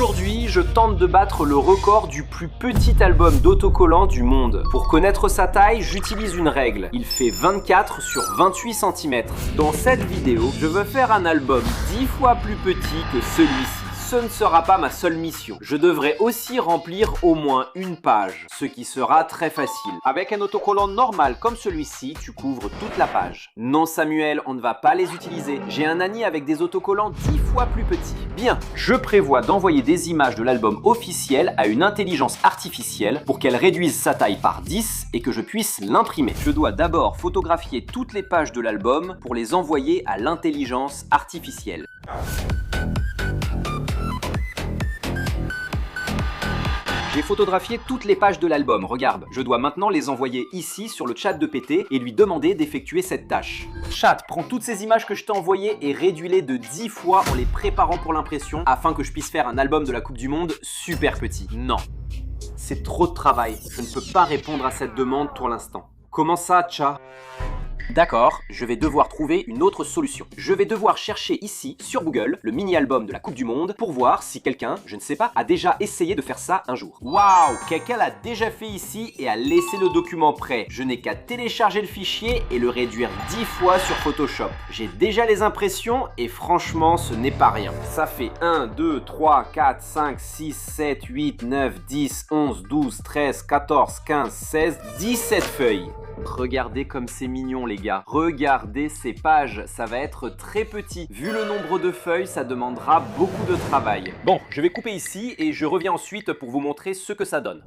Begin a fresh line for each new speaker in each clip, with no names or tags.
Aujourd'hui, je tente de battre le record du plus petit album d'autocollant du monde. Pour connaître sa taille, j'utilise une règle. Il fait 24 sur 28 cm. Dans cette vidéo, je veux faire un album 10 fois plus petit que celui-ci. Ce ne sera pas ma seule mission. Je devrais aussi remplir au moins une page, ce qui sera très facile. Avec un autocollant normal comme celui-ci, tu couvres toute la page. Non Samuel, on ne va pas les utiliser. J'ai un ami avec des autocollants 10 fois plus petits. Bien, je prévois d'envoyer des images de l'album officiel à une intelligence artificielle pour qu'elle réduise sa taille par 10 et que je puisse l'imprimer. Je dois d'abord photographier toutes les pages de l'album pour les envoyer à l'intelligence artificielle. J'ai photographié toutes les pages de l'album, regarde. Je dois maintenant les envoyer ici sur le chat de PT et lui demander d'effectuer cette tâche. Chat, prends toutes ces images que je t'ai envoyées et réduis-les de 10 fois en les préparant pour l'impression afin que je puisse faire un album de la Coupe du Monde super petit. Non, c'est trop de travail. Je ne peux pas répondre à cette demande pour l'instant. Comment ça, Tcha ? D'accord, je vais devoir trouver une autre solution. Je vais devoir chercher ici, sur Google, le mini-album de la Coupe du Monde pour voir si quelqu'un, je ne sais pas, a déjà essayé de faire ça un jour. Waouh, quelqu'un l'a déjà fait ici et a laissé le document prêt. Je n'ai qu'à télécharger le fichier et le réduire 10 fois sur Photoshop. J'ai déjà les impressions et franchement, ce n'est pas rien. Ça fait 1, 2, 3, 4, 5, 6, 7, 8, 9, 10, 11, 12, 13, 14, 15, 16, 17 feuilles. Regardez comme c'est mignon les gars. Regardez ces pages, ça va être très petit. Vu le nombre de feuilles, ça demandera beaucoup de travail. Bon, je vais couper ici et je reviens ensuite pour vous montrer ce que ça donne.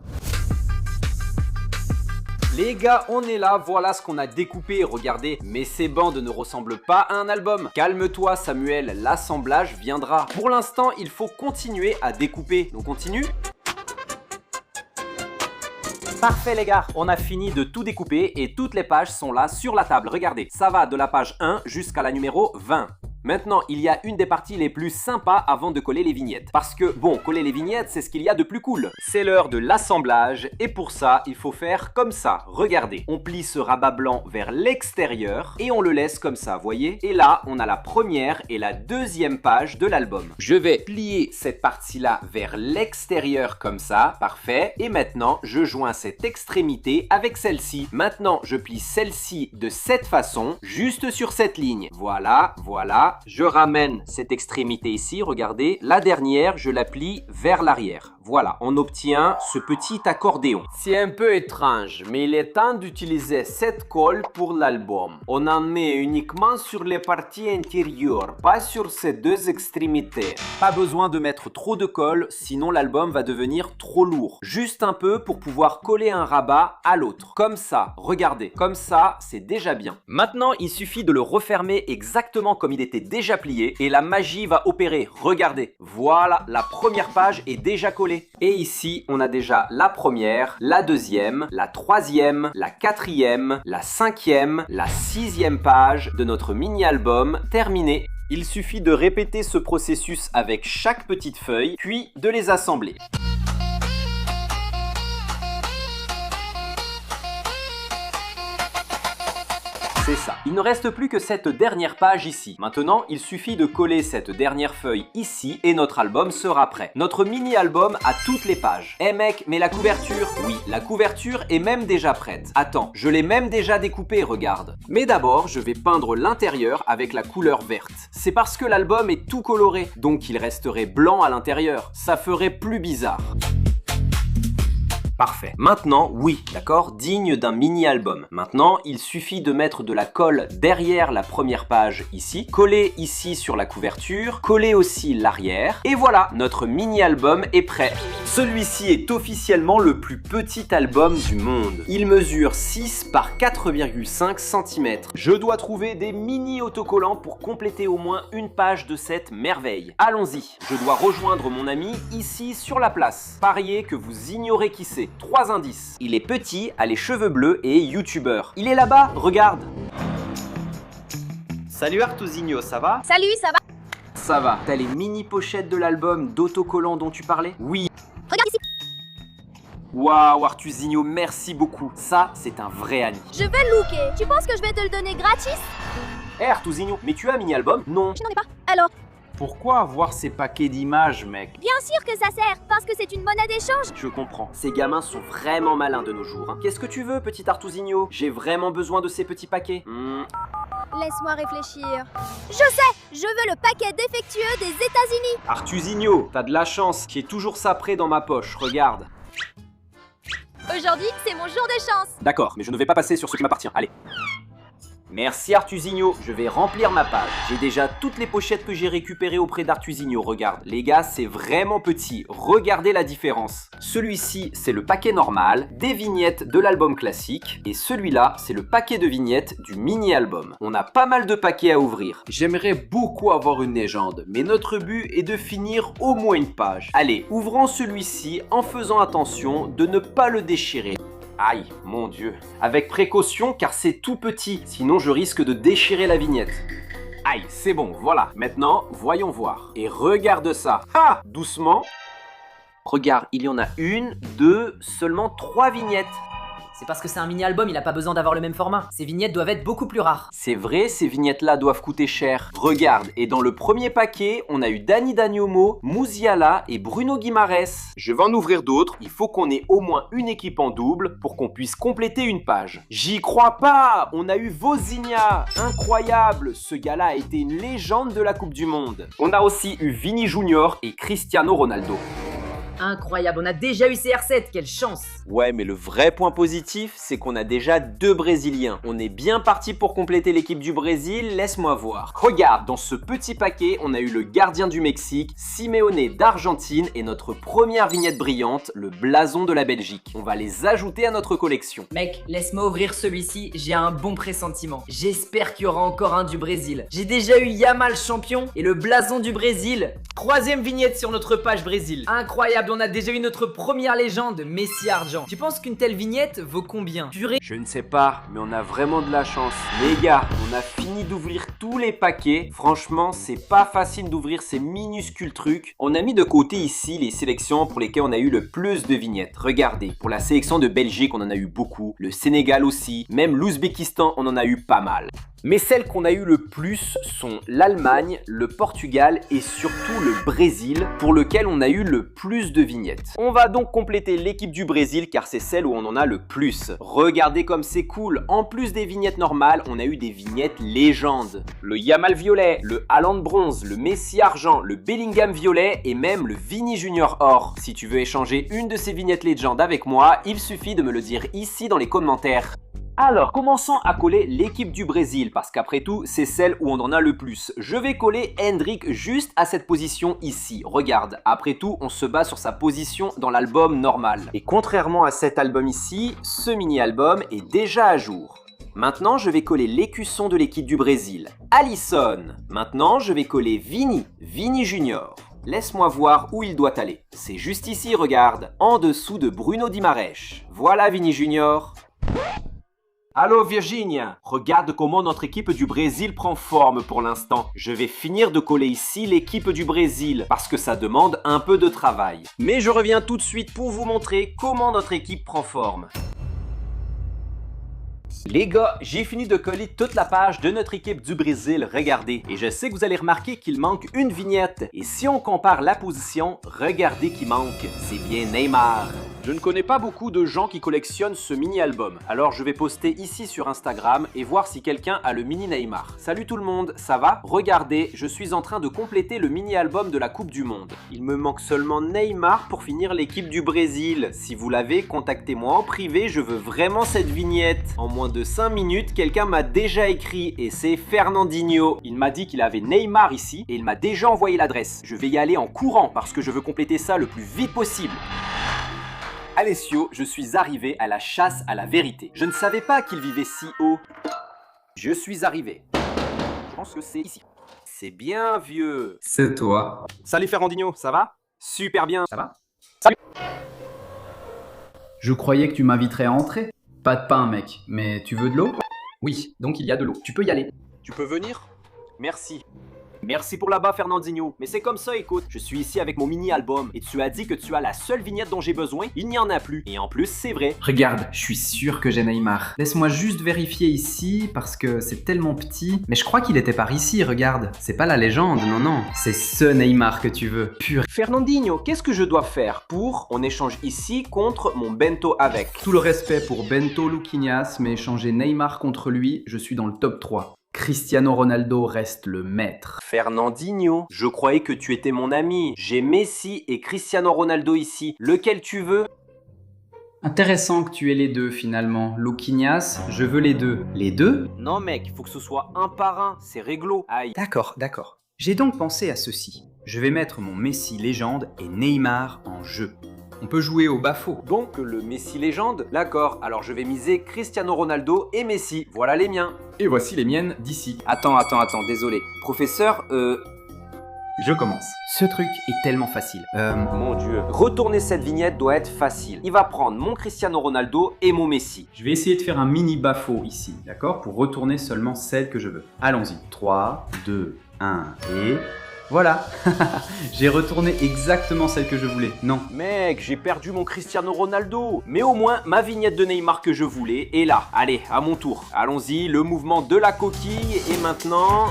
Les gars, on est là, voilà ce qu'on a découpé, regardez. Mais ces bandes ne ressemblent pas à un album. Calme-toi Samuel, l'assemblage viendra. Pour l'instant, il faut continuer à découper. On continue ? Parfait les gars, on a fini de tout découper et toutes les pages sont là sur la table. Regardez, ça va de la page 1 jusqu'à la numéro 20. Maintenant, il y a une des parties les plus sympas avant de coller les vignettes. Parce que, bon, coller les vignettes, c'est ce qu'il y a de plus cool. C'est l'heure de l'assemblage et pour ça, il faut faire comme ça. Regardez, on plie ce rabat blanc vers l'extérieur et on le laisse comme ça, voyez? Et là, on a la première et la deuxième page de l'album. Je vais plier cette partie-là vers l'extérieur comme ça, parfait. Et maintenant, je joins cette extrémité avec celle-ci. Maintenant, je plie celle-ci de cette façon, juste sur cette ligne. Voilà, voilà. Je ramène cette extrémité ici, regardez. La dernière, je la plie vers l'arrière. Voilà, on obtient ce petit accordéon. C'est un peu étrange, mais il est temps d'utiliser cette colle pour l'album. On en met uniquement sur les parties intérieures, pas sur ces deux extrémités. Pas besoin de mettre trop de colle, sinon l'album va devenir trop lourd. Juste un peu pour pouvoir coller un rabat à l'autre. Comme ça, regardez, comme ça, c'est déjà bien. Maintenant, il suffit de le refermer exactement comme il était déjà plié et la magie va opérer. Regardez, voilà, la première page est déjà collée. Et ici, on a déjà la première, la deuxième, la troisième, la quatrième, la cinquième, la sixième page de notre mini-album terminée. Il suffit de répéter ce processus avec chaque petite feuille, puis de les assembler. C'est ça. Il ne reste plus que cette dernière page ici. Maintenant, il suffit de coller cette dernière feuille ici et notre album sera prêt. Notre mini-album a toutes les pages. Eh mec, mais la couverture? Oui, la couverture est même déjà prête. Attends, je l'ai même déjà découpée, regarde. Mais d'abord, je vais peindre l'intérieur avec la couleur verte. C'est parce que l'album est tout coloré, donc il resterait blanc à l'intérieur. Ça ferait plus bizarre. Parfait. Maintenant, oui, d'accord, digne d'un mini-album. Maintenant, il suffit de mettre de la colle derrière la première page ici, coller ici sur la couverture, coller aussi l'arrière, et voilà, notre mini-album est prêt. Celui-ci est officiellement le plus petit album du monde. Il mesure 6 par 4,5 cm. Je dois trouver des mini-autocollants pour compléter au moins une page de cette merveille. Allons-y, je dois rejoindre mon ami ici sur la place. Pariez que vous ignorez qui c'est. 3 indices. Il est petit, a les cheveux bleus et est youtubeur. Il est là-bas, regarde. Salut Artusinho, ça va?
Salut, ça va?
Ça va. T'as les mini pochettes de l'album d'autocollants dont tu parlais? Oui.
Regarde ici.
Waouh Artusinho, merci beaucoup. Ça, c'est un vrai ami.
Je vais le looker. Tu penses que je vais te le donner gratis?
Artusinho, mais tu as un mini-album? Non.
Je n'en ai pas. Alors,
Pourquoi avoir ces paquets d'images, mec?
Bien sûr que ça sert, parce que c'est une monnaie d'échange.
Je comprends. Ces gamins sont vraiment malins de nos jours. Hein. Qu'est-ce que tu veux, petit Artusigno? J'ai vraiment besoin de ces petits paquets.
Laisse-moi réfléchir. Je sais, je veux le paquet défectueux des États-Unis.
Artusigno, t'as de la chance. J'ai toujours ça prêt dans ma poche, regarde.
Aujourd'hui, c'est mon jour de chance.
D'accord, mais je ne vais pas passer sur ce qui m'appartient. Allez. Merci Artusigno, je vais remplir ma page. J'ai déjà toutes les pochettes que j'ai récupérées auprès d'Artusigno, regarde. Les gars, c'est vraiment petit, regardez la différence. Celui-ci, c'est le paquet normal, des vignettes de l'album classique, et celui-là, c'est le paquet de vignettes du mini-album. On a pas mal de paquets à ouvrir. J'aimerais beaucoup avoir une légende, mais notre but est de finir au moins une page. Allez, ouvrons celui-ci en faisant attention de ne pas le déchirer. Aïe, mon Dieu. Avec précaution car c'est tout petit, sinon je risque de déchirer la vignette. Aïe, c'est bon, voilà. Maintenant, voyons voir. Et regarde ça. Ah, doucement. Regarde, il y en a une, deux, seulement 3 vignettes.
C'est parce que c'est un mini-album, il a pas besoin d'avoir le même format. Ces vignettes doivent être beaucoup plus rares.
C'est vrai, ces vignettes-là doivent coûter cher. Regarde, et dans le premier paquet, on a eu Dani Daniomo, Musiala et Bruno Guimarães. Je vais en ouvrir d'autres. Il faut qu'on ait au moins une équipe en double pour qu'on puisse compléter une page. J'y crois pas! On a eu Vozinha! Incroyable! Ce gars-là a été une légende de la Coupe du Monde. On a aussi eu Vini Junior et Cristiano Ronaldo.
Incroyable, on a déjà eu CR7, quelle chance!
Ouais, mais le vrai point positif, c'est qu'on a déjà 2 Brésiliens. On est bien parti pour compléter l'équipe du Brésil, laisse-moi voir. Regarde, dans ce petit paquet, on a eu le gardien du Mexique, Simeone d'Argentine et notre première vignette brillante, le blason de la Belgique. On va les ajouter à notre collection.
Mec, laisse-moi ouvrir celui-ci, j'ai un bon pressentiment. J'espère qu'il y aura encore un du Brésil. J'ai déjà eu Yamal champion et le blason du Brésil. 3e vignette sur notre page Brésil. Incroyable, on a déjà eu notre première légende, Messi Argent. Tu penses qu'une telle vignette vaut combien? Purée.
Je ne sais pas, mais on a vraiment de la chance. Les gars, on a fini d'ouvrir tous les paquets. Franchement, c'est pas facile d'ouvrir ces minuscules trucs. On a mis de côté ici les sélections pour lesquelles on a eu le plus de vignettes. Regardez, pour la sélection de Belgique, on en a eu beaucoup. Le Sénégal aussi. Même l'Ouzbékistan, on en a eu pas mal. Mais celles qu'on a eu le plus sont l'Allemagne, le Portugal et surtout le Brésil, pour lequel on a eu le plus de vignettes. On va donc compléter l'équipe du Brésil car c'est celle où on en a le plus. Regardez comme c'est cool, en plus des vignettes normales, on a eu des vignettes légendes. Le Yamal violet, le Haaland bronze, le Messi argent, le Bellingham violet et même le Vini Junior or. Si tu veux échanger une de ces vignettes légendes avec moi, il suffit de me le dire ici dans les commentaires. Alors, commençons à coller l'équipe du Brésil, parce qu'après tout, c'est celle où on en a le plus. Je vais coller Hendrick juste à cette position ici. Regarde, après tout, on se base sur sa position dans l'album normal. Et contrairement à cet album ici, ce mini-album est déjà à jour. Maintenant, je vais coller l'écusson de l'équipe du Brésil, Alisson. Maintenant, je vais coller Vini Junior. Laisse-moi voir où il doit aller. C'est juste ici, regarde, en dessous de Bruno Guimarães. Voilà Vini Junior. Allô Virginia, regarde comment notre équipe du Brésil prend forme pour l'instant. Je vais finir de coller ici l'équipe du Brésil parce que ça demande un peu de travail. Mais je reviens tout de suite pour vous montrer comment notre équipe prend forme. Les gars, j'ai fini de coller toute la page de notre équipe du Brésil, regardez. Et je sais que vous allez remarquer qu'il manque une vignette. Et si on compare la position, regardez qui manque. C'est bien Neymar. Je ne connais pas beaucoup de gens qui collectionnent ce mini-album, alors je vais poster ici sur Instagram et voir si quelqu'un a le mini Neymar. Salut tout le monde, ça va? Regardez, je suis en train de compléter le mini-album de la Coupe du Monde. Il me manque seulement Neymar pour finir l'équipe du Brésil. Si vous l'avez, contactez-moi en privé, je veux vraiment cette vignette. En moins de 5 minutes, quelqu'un m'a déjà écrit et c'est Fernandinho. Il m'a dit qu'il avait Neymar ici et il m'a déjà envoyé l'adresse. Je vais y aller en courant parce que je veux compléter ça le plus vite possible. Alessio, je suis arrivé à la chasse à la vérité. Je ne savais pas qu'il vivait si haut. Je suis arrivé. Je pense que c'est ici. C'est bien, vieux.
C'est toi.
Salut Fernandinho, ça va? Super bien.
Ça va?
Salut.
Je croyais que tu m'inviterais à entrer. Pas de pain, mec. Mais tu veux de l'eau? Oui, donc il y a de l'eau. Tu peux y aller.
Tu peux venir? Merci. Merci pour là-bas, Fernandinho. Mais c'est comme ça, écoute. Je suis ici avec mon mini-album et tu as dit que tu as la seule vignette dont j'ai besoin. Il n'y en a plus. Et en plus, c'est vrai.
Regarde, je suis sûr que j'ai Neymar. Laisse-moi juste vérifier ici parce que c'est tellement petit. Mais je crois qu'il était par ici, regarde. C'est pas la légende, non, non. C'est ce Neymar que tu veux. Pur.
Fernandinho, qu'est-ce que je dois faire pour on échange ici contre mon bento avec?
Tout le respect pour Bento Luquinhas, mais échanger Neymar contre lui, je suis dans le top 3. Cristiano Ronaldo reste le maître.
Fernandinho, je croyais que tu étais mon ami. J'ai Messi et Cristiano Ronaldo ici. Lequel tu veux?
Intéressant que tu aies les deux finalement. Luquinhas, je veux les deux. Les deux?
Non mec, il faut que ce soit un par un. C'est réglo. Aïe.
D'accord, d'accord. J'ai donc pensé à ceci. Je vais mettre mon Messi légende et Neymar en jeu. On peut jouer au bas-faux.
Donc le Messi légende? D'accord, alors je vais miser Cristiano Ronaldo et Messi. Voilà les miens.
Et voici les miennes d'ici.
Attends, désolé. Professeur,
Je commence. Ce truc est tellement facile.
Mon Dieu. Retourner cette vignette doit être facile. Il va prendre mon Cristiano Ronaldo et mon Messi.
Je vais essayer de faire un mini bas-faux ici, d'accord? Pour retourner seulement celle que je veux. Allons-y. 3, 2, 1 et... Voilà. J'ai retourné exactement celle que je voulais. Non.
Mec, j'ai perdu mon Cristiano Ronaldo. Mais au moins, ma vignette de Neymar que je voulais est là. Allez, à mon tour. Allons-y, le mouvement de la coquille. Et maintenant...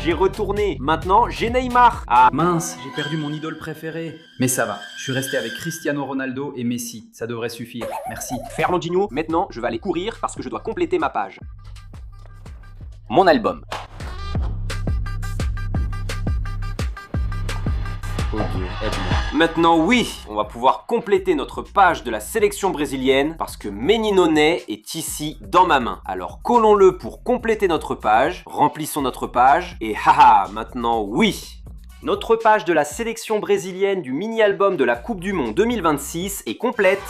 j'ai retourné. Maintenant, j'ai Neymar. Ah,
Mince, j'ai perdu mon idole préférée. Mais ça va, je suis resté avec Cristiano Ronaldo et Messi. Ça devrait suffire. Merci.
Fernandinho, maintenant, je vais aller courir parce que je dois compléter ma page. Mon album. Oh Dieu, aide-moi. Maintenant, oui, on va pouvoir compléter notre page de la sélection brésilienne parce que Menino Ney est ici dans ma main. Alors collons-le pour compléter notre page, remplissons notre page et maintenant oui. Notre page de la sélection brésilienne du mini-album de la Coupe du Monde 2026 est complète.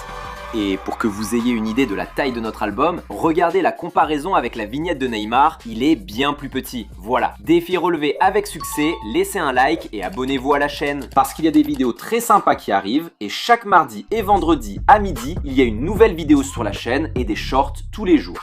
Et pour que vous ayez une idée de la taille de notre album, regardez la comparaison avec la vignette de Neymar, il est bien plus petit. Voilà, défi relevé avec succès, laissez un like et abonnez-vous à la chaîne. Parce qu'il y a des vidéos très sympas qui arrivent, et chaque mardi et vendredi à midi, il y a une nouvelle vidéo sur la chaîne et des shorts tous les jours.